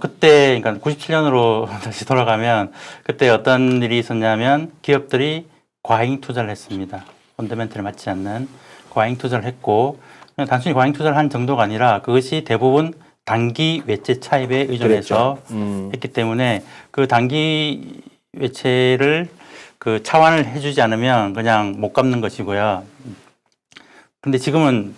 S3: 그때 그러니까 97년으로 다시 돌아가면 그때 어떤 일이 있었냐면 기업들이 과잉 투자를 했습니다. 펀더멘털에 맞지 않는 과잉 투자를 했고 그냥 단순히 과잉 투자를 한 정도가 아니라 그것이 대부분 단기 외채 차입에 의존해서 했기 때문에 그 단기 외채를 그 차환을 해주지 않으면 그냥 못 갚는 것이고요. 근데 지금은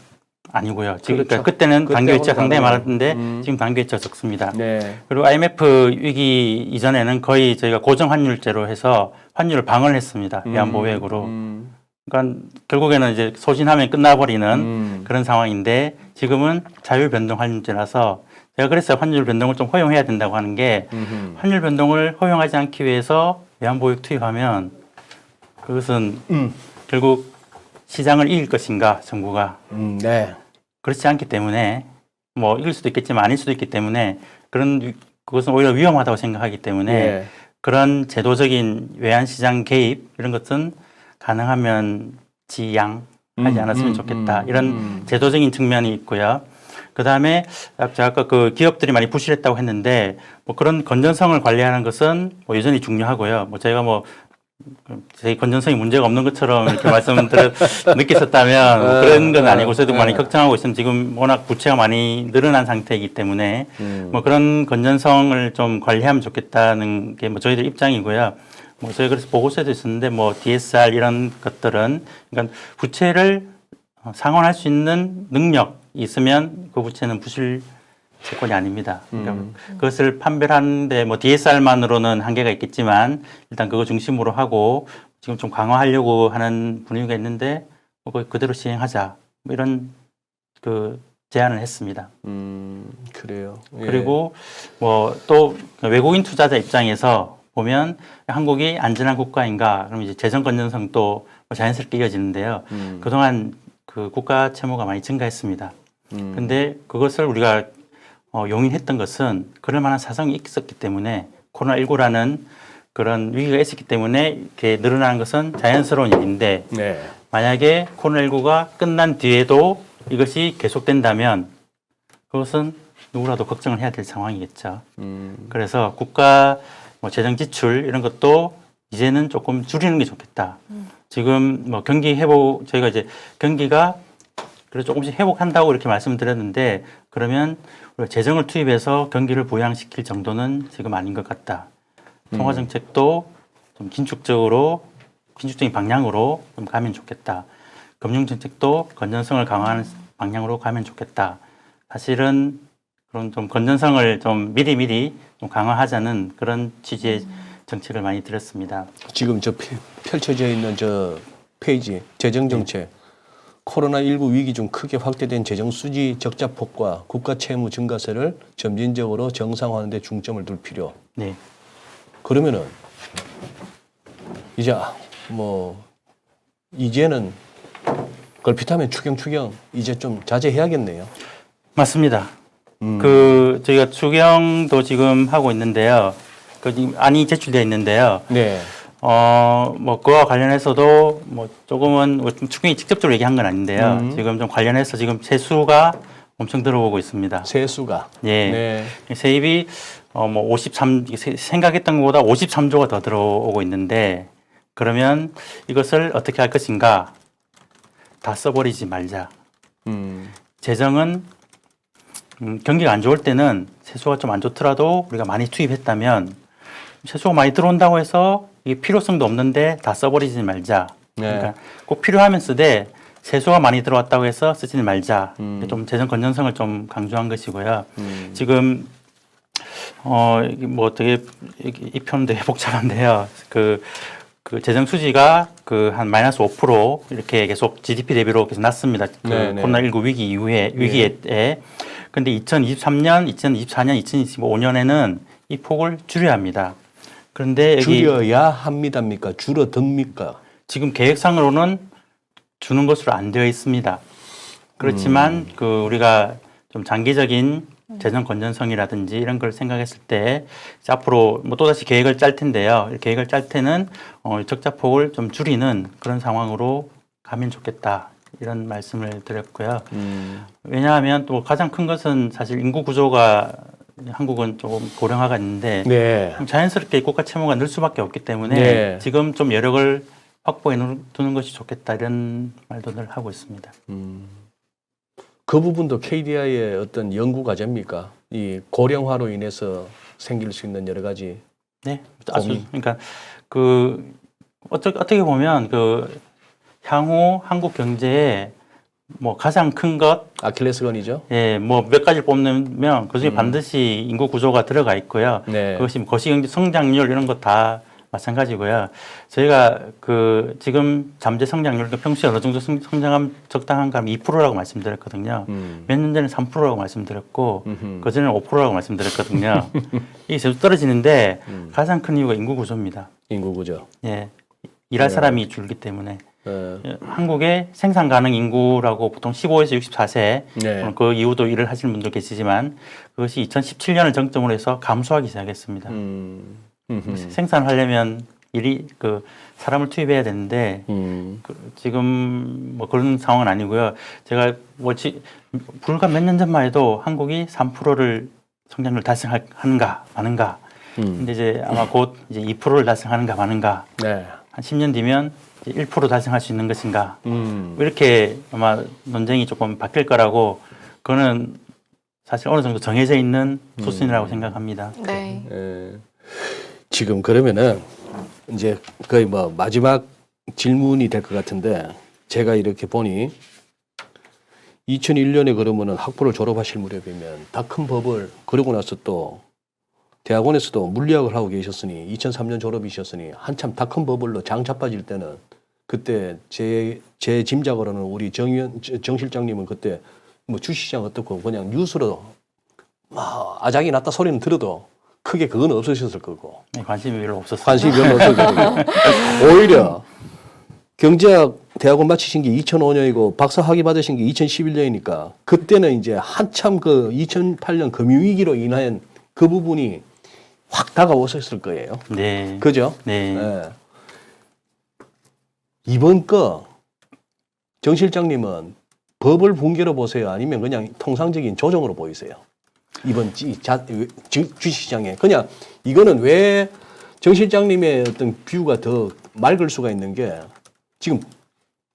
S3: 아니고요. 지금
S2: 그렇죠.
S3: 그러니까 그때는 단기 외채가 상당히
S2: 가능해요.
S3: 많았는데 지금 단기 외채가 적습니다.
S2: 네.
S3: 그리고 IMF 위기 이전에는 거의 저희가 고정 환율제로 해서 환율을 방어를 했습니다. 외환 보호액으로. 그러니까 결국에는 이제 소진하면 끝나버리는 그런 상황인데 지금은 자율 변동 환율제라서 제가 그래서 환율 변동을 좀 허용해야 된다고 하는 게 환율 변동을 허용하지 않기 위해서 외환 보호액 투입하면 그것은 결국 시장을 이길 것인가 정부가
S2: 네.
S3: 그렇지 않기 때문에 뭐 이길 수도 있겠지만 아닐 수도 있기 때문에 그것은 오히려 위험하다고 생각하기 때문에
S2: 예.
S3: 그런 제도적인 외환 시장 개입 이런 것은 가능하면 지양하지 않았으면 좋겠다. 이런 제도적인 측면이 있고요. 그 다음에 제가 아까 그 기업들이 많이 부실했다고 했는데 뭐 그런 건전성을 관리하는 것은 뭐 여전히 중요하고요. 뭐 제가 뭐 제 건전성이 문제가 없는 것처럼 이렇게 느끼셨다면 뭐 그런 건 아니고 저도 많이 걱정하고 있습니다. 지금 워낙 부채가 많이 늘어난 상태이기 때문에 뭐 그런 건전성을 좀 관리하면 좋겠다는 게 뭐 저희들 입장이고요. 뭐 저희 그래서 보고서에도 있었는데 뭐 DSR 이런 것들은 그러니까 부채를 상환할 수 있는 능력이 있으면 그 부채는 부실 채권이 아닙니다. 그러니까 그것을 판별하는데 뭐 DSR만으로는 한계가 있겠지만 일단 그거 중심으로 하고 지금 좀 강화하려고 하는 분위기가 있는데 뭐 그대로 시행하자 뭐 이런 그 제안을 했습니다.
S2: 그래요. 예.
S3: 그리고 뭐 또 외국인 투자자 입장에서 보면 한국이 안전한 국가인가 그럼 이제 재정 건전성도 자연스럽게 이어지는데요. 그동안 그 국가 채무가 많이 증가했습니다. 근데 그것을 우리가 용인했던 것은 그럴 만한 사정이 있었기 때문에 코로나19라는 그런 위기가 있었기 때문에 이렇게 늘어나는 것은 자연스러운 일인데
S2: 네.
S3: 만약에 코로나19가 끝난 뒤에도 이것이 계속된다면 그것은 누구라도 걱정을 해야 될 상황이겠죠. 그래서 국가 뭐 재정 지출 이런 것도 이제는 조금 줄이는 게 좋겠다. 지금 뭐 경기 회복 저희가 이제 경기가 그래서 조금씩 회복한다고 이렇게 말씀드렸는데 그러면 우리가 재정을 투입해서 경기를 부양시킬 정도는 지금 아닌 것 같다. 통화 정책도 좀 긴축적인 방향으로 좀 가면 좋겠다. 금융 정책도 건전성을 강화하는 방향으로 가면 좋겠다. 사실은 그런 좀 건전성을 좀 미리 좀 강화하자는 그런 취지의 정책을 많이 들었습니다.
S2: 지금 저 펼쳐져 있는 저 페이지 재정 정책. 코로나19 위기 중 크게 확대된 재정 수지 적자 폭과 국가 채무 증가세를 점진적으로 정상화하는 데 중점을 둘 필요.
S3: 네.
S2: 그러면은 이제 뭐 이제는 걸핏하면 추경 이제 좀 자제해야겠네요.
S3: 맞습니다. 그 저희가 추경도 지금 하고 있는데요. 그 지금 안이 제출되어 있는데요.
S2: 네.
S3: 뭐 그와 관련해서도 뭐 조금은 좀 추경이 직접적으로 얘기한 건 아닌데요. 지금 좀 관련해서 지금 세수가 엄청 들어오고 있습니다.
S2: 세수가.
S3: 예.
S2: 네.
S3: 세입이 뭐 53 생각했던 것보다 53조가 더 들어오고 있는데 그러면 이것을 어떻게 할 것인가? 다 써버리지 말자. 재정은 경기가 안 좋을 때는 세수가 좀 안 좋더라도 우리가 많이 투입했다면 세수가 많이 들어온다고 해서 이게 필요성도 없는데 다 써버리지 말자.
S2: 네.
S3: 그러니까 꼭 필요하면 쓰되 세수가 많이 들어왔다고 해서 쓰지 말자. 좀 재정 건전성을 좀 강조한 것이고요. 지금 뭐 되게 이 표현 되게 복잡한데요. 그 재정 수지가 그 한 마이너스 5% 이렇게 계속 GDP 대비로 계속 났습니다. 그 코로나19 위기 이후에 위기에. 근데 2023년, 2024년, 2025년에는 이 폭을 줄여야 합니다. 그런데 여기
S2: 줄여야 합니다입니까? 줄어듭니까?
S3: 지금 계획상으로는 주는 것으로 안 되어 있습니다. 그렇지만 그 우리가 좀 장기적인 재정 건전성이라든지 이런 걸 생각했을 때 앞으로 뭐 또다시 계획을 짤 텐데요. 계획을 짤 때는 적자폭을 좀 줄이는 그런 상황으로 가면 좋겠다. 이런 말씀을 드렸고요. 왜냐하면 또 가장 큰 것은 사실 인구 구조가 한국은 조금 고령화가 있는데
S2: 네.
S3: 자연스럽게 국가 채무가 늘 수밖에 없기 때문에
S2: 네.
S3: 지금 좀 여력을 확보해 두는 것이 좋겠다 이런 말도 늘 하고 있습니다.
S2: 그 부분도 KDI의 어떤 연구 과제입니까? 이 고령화로 인해서 생길 수 있는 여러 가지
S3: 네, 아주
S2: 고민.
S3: 그러니까 그 어떻게 보면 그 향후 한국 경제에 뭐 가장 큰 것,
S2: 아킬레스건이죠.
S3: 예, 뭐 몇 가지 뽑으면 그중에 반드시 인구 구조가 들어가 있고요.
S2: 네.
S3: 그것이 뭐 거시경제 성장률 이런 것 다 마찬가지고요. 저희가 그 지금 잠재 성장률, 그 평소에 어느 정도 성장하면 적당한가 하면 2%라고 말씀드렸거든요. 몇 년 전에 3%라고 말씀드렸고 그 전에는 5%라고 말씀드렸거든요. 이게 계속 떨어지는데 가장 큰 이유가 인구 구조입니다.
S2: 인구 구조.
S3: 예, 일할 사람이 줄기 때문에.
S2: 네.
S3: 한국의 생산 가능 인구라고 보통 15에서 64세
S2: 네.
S3: 그 이후도 일을 하시는 분들 계시지만 그것이 2017년을 정점으로 해서 감소하기 시작했습니다. 생산을 하려면 그 사람을 투입해야 되는데 지금 뭐 그런 상황은 아니고요. 제가 불과 몇 년 전만 해도 한국이 3%를 성장률 달성하는가 마는가. 근데 이제 아마 곧 이제 2%를 달성하는가 마는가.
S2: 네.
S3: 한 10년 뒤면 1% 달성할 수 있는 것인가. 이렇게 아마 논쟁이 조금 바뀔 거라고 그거는 사실 어느 정도 정해져 있는 수순이라고 생각합니다.
S1: 네.
S2: 예. 지금 그러면은 이제 거의 뭐 마지막 질문이 될 것 같은데 제가 이렇게 보니 2001년에 그러면은 학부를 졸업하실 무렵이면 다 큰 법을 그러고 나서 또 대학원에서도 물리학을 하고 계셨으니 2003년 졸업이셨으니 한참 다 큰 버블로 장 자빠질 때는 그때 제 짐작으로는 우리 정 실장님은 그때 뭐 주식시장 어떻고 그냥 뉴스로 막 아작이 났다 소리는 들어도 크게 그건 없으셨을 거고
S3: 네, 관심이 별로 없었어요.
S2: 관심이 별로 없었을 거고 오히려 경제학 대학원 마치신 게 2005년이고 박사 학위 받으신 게 2011년이니까 그때는 이제 한참 그 2008년 금융위기로 인한 그 부분이 확 다가오셨을 거예요.
S3: 네.
S2: 그죠?
S3: 네.
S2: 네. 이번 거 정 실장님은 법을 붕괴로 보세요? 아니면 그냥 통상적인 조정으로 보이세요? 이번 주식시장에. 그냥 이거는 왜 정 실장님의 어떤 뷰가 더 맑을 수가 있는 게 지금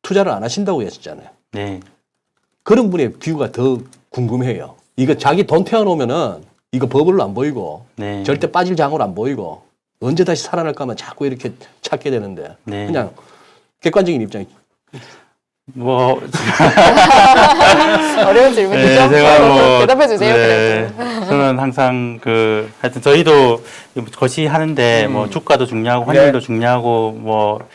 S2: 투자를 안 하신다고 했었잖아요.
S3: 네.
S2: 그런 분의 뷰가 더 궁금해요. 이거 자기 돈 태워놓으면은 이거 버블로 안 보이고
S3: 네.
S2: 절대 빠질 장으로 안 보이고 언제 다시 살아날까 하면 자꾸 이렇게 찾게 되는데
S3: 네.
S2: 그냥 객관적인 입장이
S3: 뭐
S1: 어려운 질문이죠?
S3: 네, 제가 뭐
S1: 대답해 주세요.
S3: 네,
S1: 그래도.
S3: 저는 항상 하여튼 저희도 거시하는데 뭐 주가도 중요하고 환율도 중요하고 뭐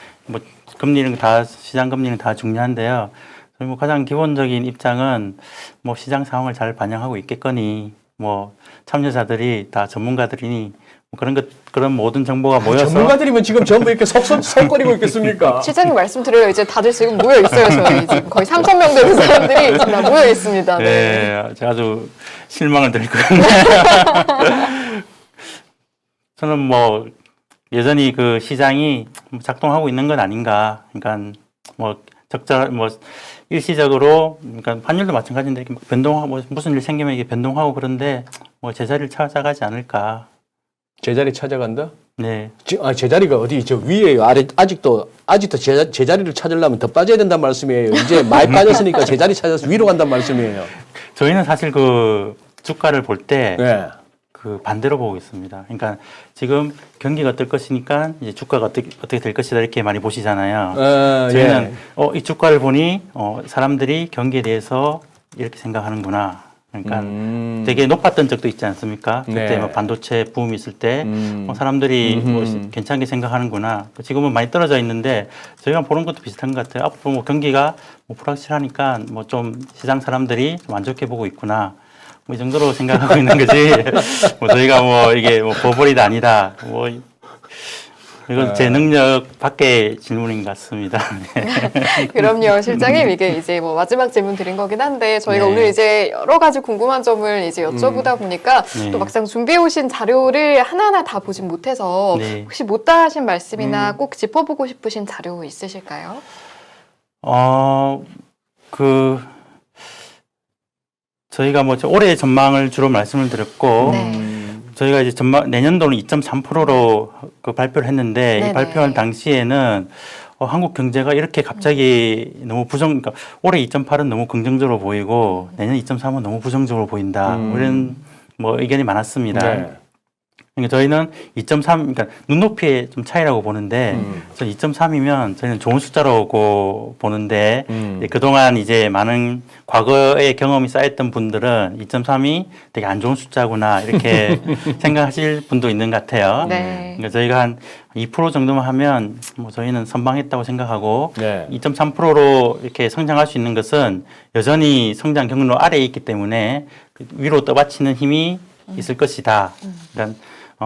S3: 금리는 다 시장 금리는 다 중요한데요. 저희 뭐 가장 기본적인 입장은 뭐 시장 상황을 잘 반영하고 있겠거니 뭐 참여자들이 다 전문가들이니 뭐 그런 모든 정보가 모여서
S2: 전문가들이면 지금 전부 이렇게 속거리고 있겠습니까?
S1: 실장님 말씀드려요. 이제 다들 지금 모여 있어요. 저희 지금 거의 3,000명 되는 사람들이 지금 다 모여 있습니다. 네.
S3: 네, 제가 아주 실망을 드릴 거예요. 저는 뭐 여전히 그 시장이 작동하고 있는 건 아닌가. 그러니까 뭐 일시적으로 그러니까 환율도 마찬가지인데 이렇게 막 변동하고 뭐 무슨 일 생기면 이게 변동하고 그런데 뭐 제자리를 찾아가지 않을까.
S2: 제자리 찾아간다?
S3: 네.
S2: 제자리가 어디 저 위에요? 아래 아직도 제자리를 찾으려면 더 빠져야 된다는 말씀이에요. 이제 많이 빠졌으니까 제자리 찾아서 위로 간다는 말씀이에요.
S3: 저희는 사실 그 주가를 볼 때
S2: 네.
S3: 그 반대로 보고 있습니다. 그러니까 지금 경기가 어떨 것이니까 이제 주가가 어떻게 될 것이다 이렇게 많이 보시잖아요. 저희는
S2: 예.
S3: 이 주가를 보니 사람들이 경기에 대해서 이렇게 생각하는구나. 그러니까 되게 높았던 적도 있지 않습니까? 그때
S2: 네.
S3: 뭐 반도체 붐이 있을 때 사람들이 뭐 괜찮게 생각하는구나. 지금은 많이 떨어져 있는데 저희가 보는 것도 비슷한 것 같아요. 앞으로 뭐 경기가 뭐 불확실하니까 뭐 좀 시장 사람들이 좀 안 좋게 보고 있구나. 뭐 이 정도로 생각하고 있는 거지. 뭐 저희가 뭐 이게 뭐 버블이다 아니다. 뭐 이건 제 능력 밖의 질문인 것 같습니다. 네.
S1: 그럼요, 실장님. 이게 이제 뭐 마지막 질문 드린 거긴 한데 저희가
S3: 네.
S1: 오늘 이제 여러 가지 궁금한 점을 이제 여쭤보다 보니까
S3: 네.
S1: 또 막상 준비해 오신 자료를 하나하나 다 보진 못해서
S3: 네.
S1: 혹시 못다 하신 말씀이나 꼭 짚어보고 싶으신 자료 있으실까요?
S3: 저희가 뭐 올해 전망을 주로 말씀을 드렸고
S1: 네.
S3: 저희가 이제 내년도는 2.3%로 그 발표를 했는데
S1: 네네.
S3: 이 발표한 당시에는 한국 경제가 이렇게 갑자기 너무 그러니까 올해 2.8은 너무 긍정적으로 보이고 내년 2.3은 너무 부정적으로 보인다. 이런 뭐 의견이 많았습니다.
S2: 네.
S3: 그러니까 저희는 2.3, 그러니까 눈높이의 좀 차이라고 보는데, 저 2.3이면 저희는 좋은 숫자라고 보는데, 그동안 이제 많은 과거의 경험이 쌓였던 분들은 2.3이 되게 안 좋은 숫자구나, 이렇게 생각하실 분도 있는 것 같아요.
S1: 네.
S3: 그러니까 저희가 한 2% 정도만 하면 뭐 저희는 선방했다고 생각하고,
S2: 네.
S3: 2.3%로 이렇게 성장할 수 있는 것은 여전히 성장 경로 아래에 있기 때문에 위로 떠받치는 힘이 있을 것이다. 그러니까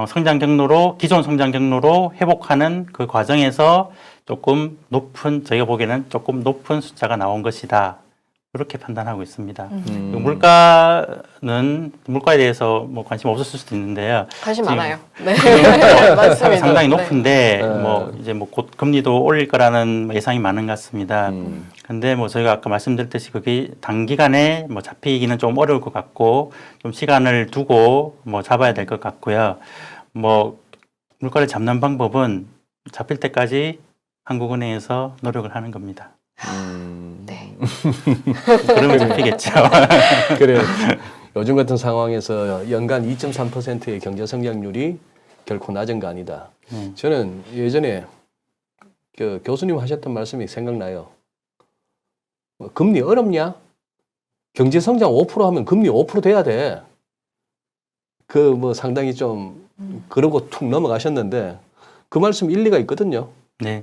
S3: 성장 경로로 기존 성장 경로로 회복하는 그 과정에서 조금 높은 저희가 보기에는 조금 높은 숫자가 나온 것이다. 이렇게 판단하고 있습니다. 물가에 대해서 뭐 관심 없었을 수도 있는데요.
S1: 관심
S3: 지금
S1: 많아요. 네. 맞습니다.
S3: 상당히
S1: 네.
S3: 높은데 뭐 이제 뭐 곧 금리도 올릴 거라는 예상이 많은 것 같습니다. 근데 뭐 저희가 아까 말씀드렸듯이 그게 단기간에 뭐 잡히기는 좀 어려울 것 같고 좀 시간을 두고 뭐 잡아야 될 것 같고요. 뭐 물가를 잡는 방법은 잡힐 때까지 한국은행에서 노력을 하는 겁니다.
S1: 네.
S3: 그러면 잡히겠죠.
S2: 그래. 요즘 같은 상황에서 연간 2.3%의 경제 성장률이 결코 낮은 거 아니다. 저는 예전에 그 교수님 하셨던 말씀이 생각나요. 금리 어렵냐? 경제 성장 5% 하면 금리 5% 돼야 돼. 그 뭐 상당히 좀 그러고 툭 넘어가셨는데 그 말씀 일리가 있거든요.
S3: 네.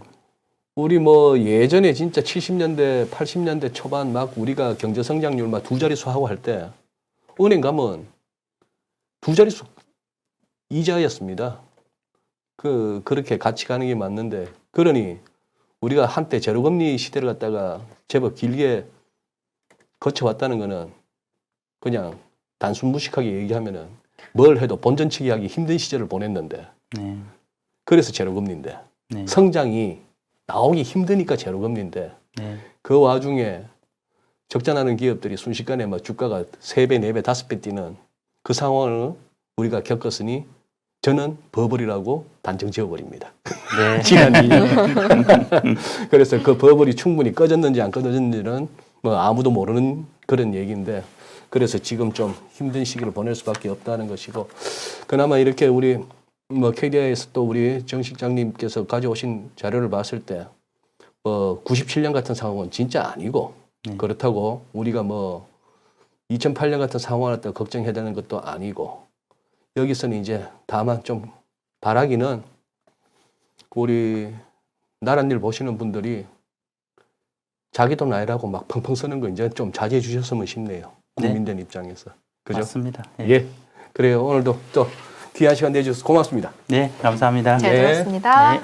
S2: 우리 뭐 예전에 진짜 70년대, 80년대 초반 막 우리가 경제 성장률 막 두 자릿수 하고 할 때 은행 가면 두 자릿수 이자였습니다. 그렇게 같이 가는 게 맞는데 그러니 우리가 한때 제로금리 시대를 갖다가 제법 길게 거쳐왔다는 거는 그냥 단순 무식하게 얘기하면은 뭘 해도 본전치기 하기 힘든 시절을 보냈는데
S3: 네.
S2: 그래서 제로금리인데
S3: 네.
S2: 성장이 나오기 힘드니까 제로금리인데
S3: 네.
S2: 그 와중에 적자나는 기업들이 순식간에 막 주가가 3배, 4배, 5배 뛰는 그 상황을 우리가 겪었으니 저는 버블이라고 단정 지어버립니다.
S3: 네.
S2: 지난 2년. 그래서 그 버블이 충분히 꺼졌는지 안 꺼졌는지는 뭐 아무도 모르는 그런 얘기인데 그래서 지금 좀 힘든 시기를 보낼 수밖에 없다는 것이고 그나마 이렇게 우리 뭐 KDI에서 또 우리 정 실장님께서 가져오신 자료를 봤을 때 97년 같은 상황은 진짜 아니고 그렇다고 우리가 뭐 2008년 같은 상황을 갖다 걱정해야 되는 것도 아니고 여기서는 이제 다만 좀 바라기는 우리 나랏일 보시는 분들이 자기 돈 아니라고 막 펑펑 쓰는 거 이제 좀 자제해 주셨으면 싶네요. 국민들 입장에서. 그죠?
S3: 맞습니다.
S2: 예. 그래요. 오늘도 또 귀한 시간 내주셔서 고맙습니다.
S3: 네, 감사합니다.
S1: 잘
S2: 네.
S1: 들었습니다.
S3: 네.